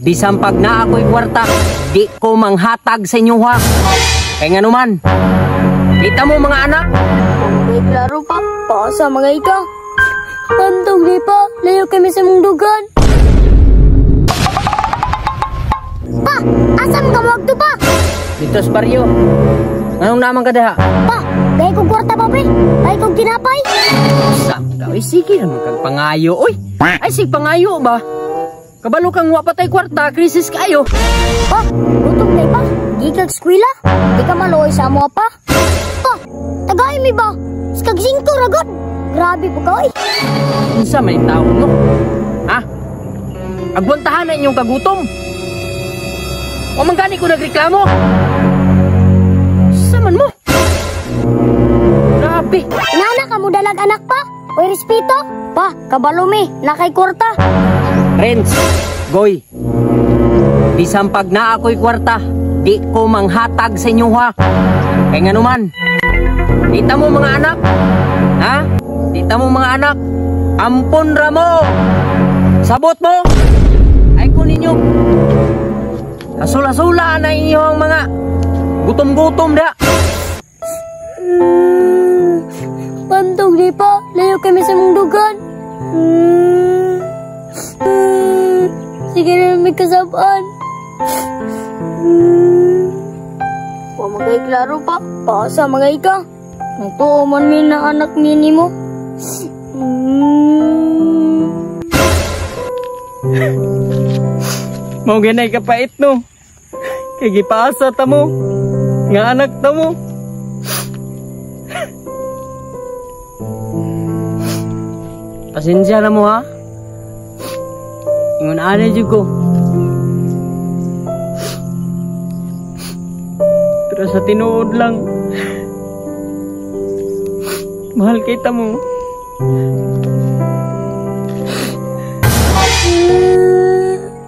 Bisan pag na ako'y kwarta, di ko manghatag sa inyo ha. Kaya nga naman, kita mo mga anak? May klaro pa, sa mga ika. Pantong di pa, layo kami sa mungdugan. Pa, asam ka mo agto pa? Dito sa baryo. Anong naman ka daha? Pa, dahil kong kwarta pa pre, dahil kong tinapay. Sam ka, ay sige naman kang pangayo. Uy, ay sige pangayo ba? Kabalo kang wapatay kwarta, krisis kayo. Pa, gutom na pa, di kag skwila. Di ka maluoy sa mo pa. Pa, tagay mi ba? Skag 5 ragot. Grabe po ka, oy. Unsa may tao no? Ha? Agwantahan na inyong kagutom. O manggani ko nagreklamo. Saman mo. Grabe. Nana ka mo dalag anak pa? Oy respeto? Pa, kabalo mi, nakay kwarta. Friends, Goy. Bisan pag na ako'y kwarta, di ko manghatag sa inyo ha. Kaya nga naman, kita mo mga anak? Ha? Kita mo mga anak? Ampon ra mo! Sabot mo! Ay ko ninyo. Asula-sula na inyo ang mga gutom-gutom da. Pantog di pa, layo kami sa mungdugan. Sige na may kasabaan. Huwag magay klaro pa, sa mga ika. Nagtuo man min na anak mini mo. Mau ganay kapait no. Kaya gipasa ta mo. Nga anak ta mo. Pasensya na mo ha. Ingon ana jud ko. Pero sa tinuod lang. Mahal kita mo.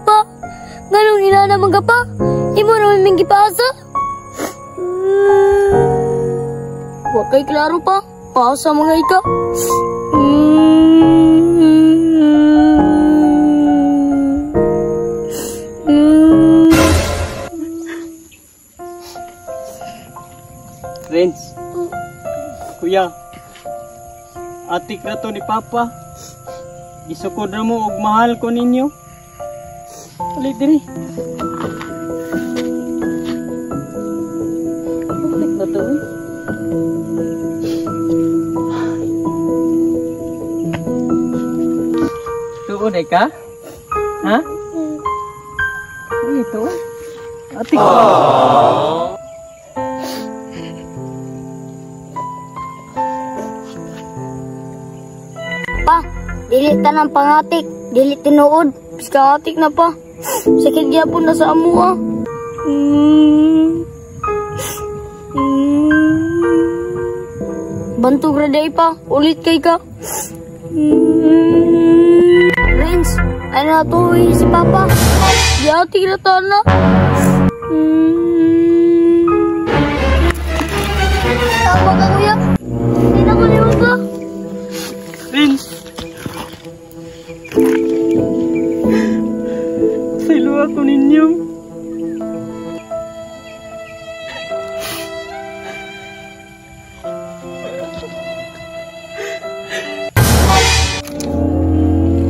Pa, nganong ina naman ka pa? Imo naman ming gipasa? Huwag kay klaro pa, sa mga ika. Friends, kuya, atik na to ni Papa. Gisukod na mo og mahal ko ninyo. Ulit diri. Atik na to eh. Tuod ay ka? Ha? Ito? Atik na. Pa, dili tanang pangatik, dili tinuod. Piskatik na pa. Sakit gyapon na sa amo ah. Bantog ra day pa, ulit kay ka. Renz, ay natuloy si Papa. Diatik na tana. Tama ka kuya. Hindi na ko liwan ka. Renz! Silo ako ninyo.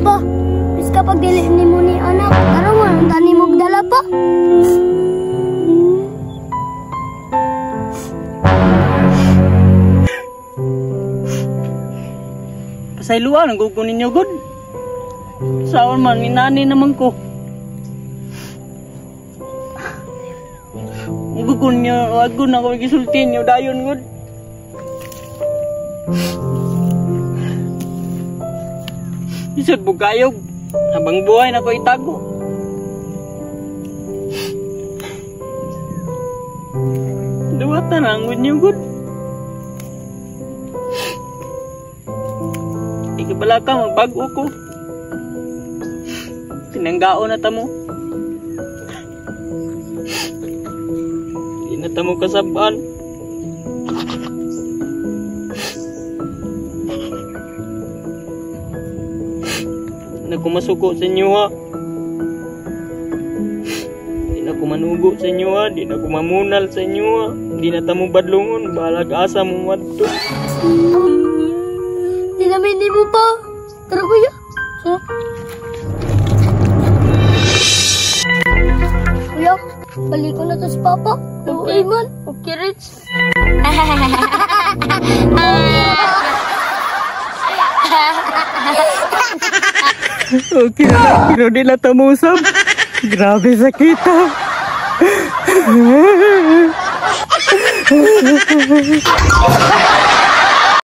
Pa, bis kapag dili ni mo ni anak, karang walang tani mo gdala pa. Pasayluan ang gugunin niyo good. Saan man, minani naman ko. Ang gugun niyo, wag ko na ako gisultin niyo, dayon good. Isod po kayo, habang buhay na ko itago. Duwata na ang good niyo good. Ikabala ka, magbago ko. Tinanggao na tamo. Hindi na tamo kasabaan. Nagkumasuko sa inyo ha. ko manugo sa inyo ha. Di na ko mamunal sa inyo ha. Di na tamo badlungon. Balag asa mo madto. Di namin ni mo pa. Tara kuya. Kuya, balik ko na to si Papa. Okay man. Okay, Rich. Okay na lang, pero di na tamusap. Grabe sakit ha.